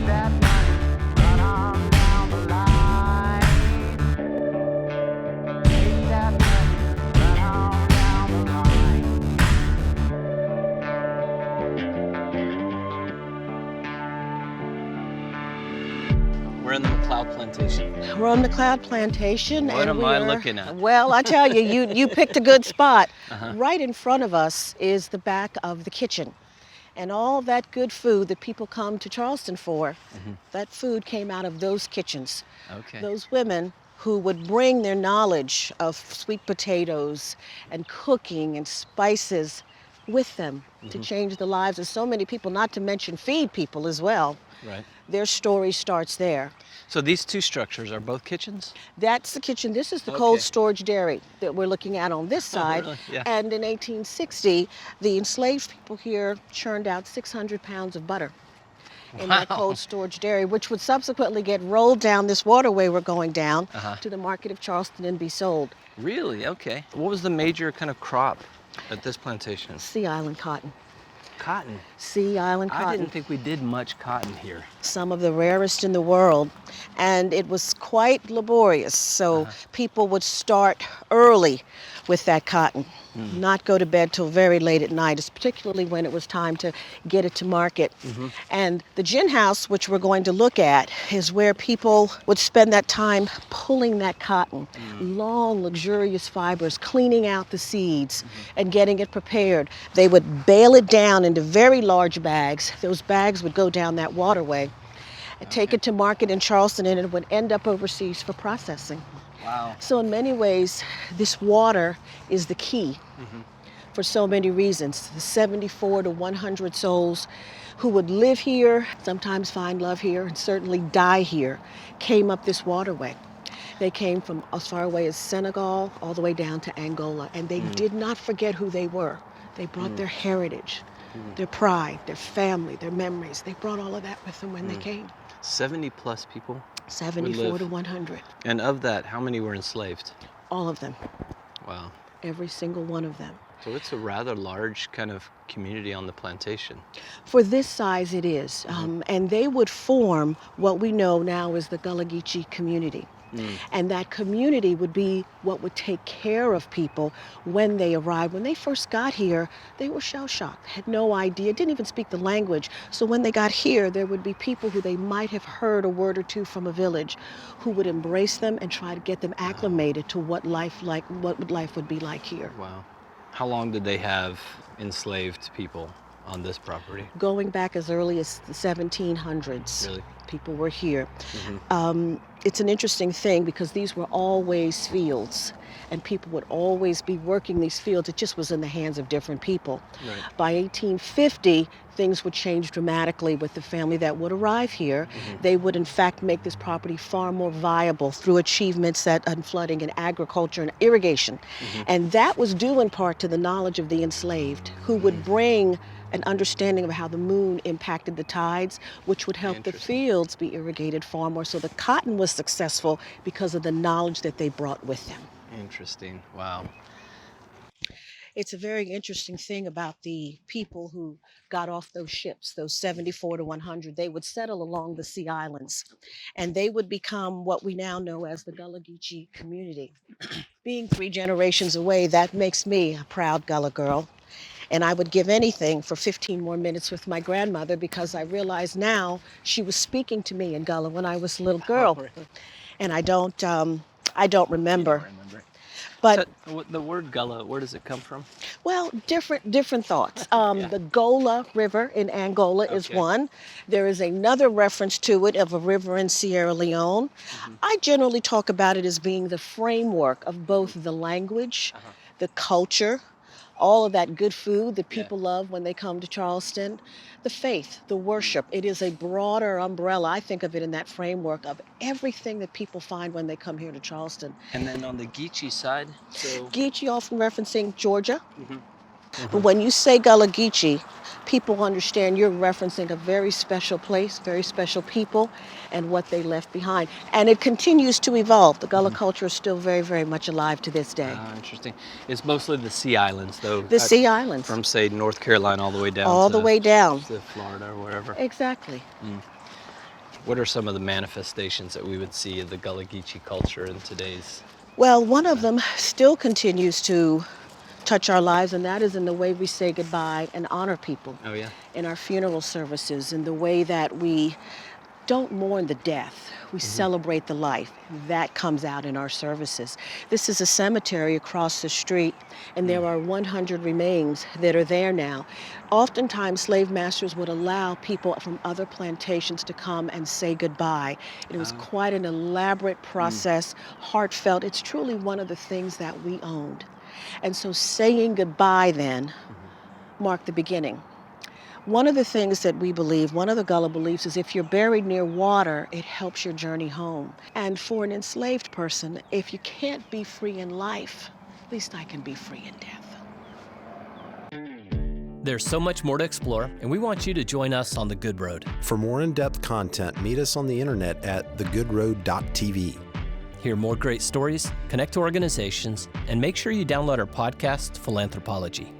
that money, run on down the line. Take that money, run on down the line. We're in the McLeod Plantation. We're on McLeod Plantation, What and am we I are, looking at? well, I tell you, you picked a good spot. Uh-huh. Right in front of us is the back of the kitchen. And all that good food that people come to Charleston for, that food came out of those kitchens. Okay. Those women who would bring their knowledge of sweet potatoes and cooking and spices with them to change the lives of so many people, not to mention feed people as well. Right. Their story starts there. So these two structures are both kitchens? That's the kitchen. This is the cold Okay. storage dairy that we're looking at on this side. really? Yeah. And in 1860, the enslaved people here churned out 600 pounds of butter in that Wow. cold storage dairy, which would subsequently get rolled down this waterway we're going down Uh-huh. to the market of Charleston and be sold. Really? Okay. What was the major kind of crop at this plantation? Sea Island cotton. Cotton. Sea Island cotton. I didn't think we did much cotton here. Some of the rarest in the world, and it was quite laborious. So people would start early with that cotton, not go to bed till very late at night, particularly when it was time to get it to market. And the gin house, which we're going to look at, is where people would spend that time pulling that cotton, long, luxurious fibers, cleaning out the seeds and getting it prepared. They would bale it down into very large bags. Those bags would go down that waterway and take it to market in Charleston, and it would end up overseas for processing. Wow. So in many ways, this water is the key for so many reasons. The 74 to 100 souls who would live here, sometimes find love here, and certainly die here, came up this waterway. They came from as far away as Senegal all the way down to Angola, and they did not forget who they were. They brought their heritage, their pride, their family, their memories. They brought all of that with them when they came. 70 plus people? 74 live. to 100, And of that, how many were enslaved? all of them, Wow. every single one of them. So it's a rather large kind of community on the plantation. For this size it is, and they would form what we know now as the Gullah Geechee community. And that community would be what would take care of people when they arrived. When they first got here, they were shell-shocked, had no idea, didn't even speak the language. So when they got here, there would be people who they might have heard a word or two from a village who would embrace them and try to get them acclimated to what life would be like here. Wow. How long did they have enslaved people on this property? Going back as early as the 1700s. Really? People were here. It's an interesting thing because these were always fields, and people would always be working these fields. It just was in the hands of different people. Right. By 1850, things would change dramatically with the family that would arrive here. They would, in fact, make this property far more viable through achievements in flooding and agriculture and irrigation. And that was due in part to the knowledge of the enslaved, who would bring an understanding of how the moon impacted the tides, which would help the Interesting. fields be irrigated far more. So the cotton was successful because of the knowledge that they brought with them. Interesting. Wow. It's a very interesting thing about the people who got off those ships, those 74 to 100. They would settle along the Sea Islands, and they would become what we now know as the Gullah Geechee community. Being 3 generations away, that makes me a proud Gullah girl. And I would give anything for 15 more minutes with my grandmother, because I realize now she was speaking to me in Gullah when I was a little girl. Really? And I don't remember. But But the word Gullah, where does it come from? well, different thoughts. The Gola River in Angola is Okay. one. There is another reference to it of a river in Sierra Leone. I generally talk about it as being the framework of both the language, the culture, all of that good food that people love when they come to Charleston, the faith, the worship. It is a broader umbrella. I think of it in that framework of everything that people find when they come here to Charleston. And then on the Geechee side, so Geechee, often referencing Georgia. But when you say Gullah Geechee, people understand you're referencing a very special place, very special people, and what they left behind. And it continues to evolve. The Gullah culture is still very, very much alive to this day. Interesting. It's mostly the Sea Islands, though. The Sea Islands. From, say, North Carolina all the way down All to, the way down. to Florida or wherever. Exactly. What are some of the manifestations that we would see of the Gullah Geechee culture in today's? Well, one of them still continues to touch our lives, and that is in the way we say goodbye and honor people Oh yeah. in our funeral services, in the way that we don't mourn the death. We celebrate the life. That comes out in our services. This is a cemetery across the street, and there are 100 remains that are there now. Oftentimes, slave masters would allow people from other plantations to come and say goodbye. It was quite an elaborate process, heartfelt. It's truly one of the things that we owned. And so saying goodbye then marked the beginning. One of the things that we believe, one of the Gullah beliefs, is if you're buried near water, it helps your journey home. And for an enslaved person, if you can't be free in life, at least I can be free in death. There's so much more to explore, and we want you to join us on The Good Road. For more in-depth content, meet us on the internet at thegoodroad.tv. Hear more great stories, connect to organizations, and make sure you download our podcast, Philanthropology.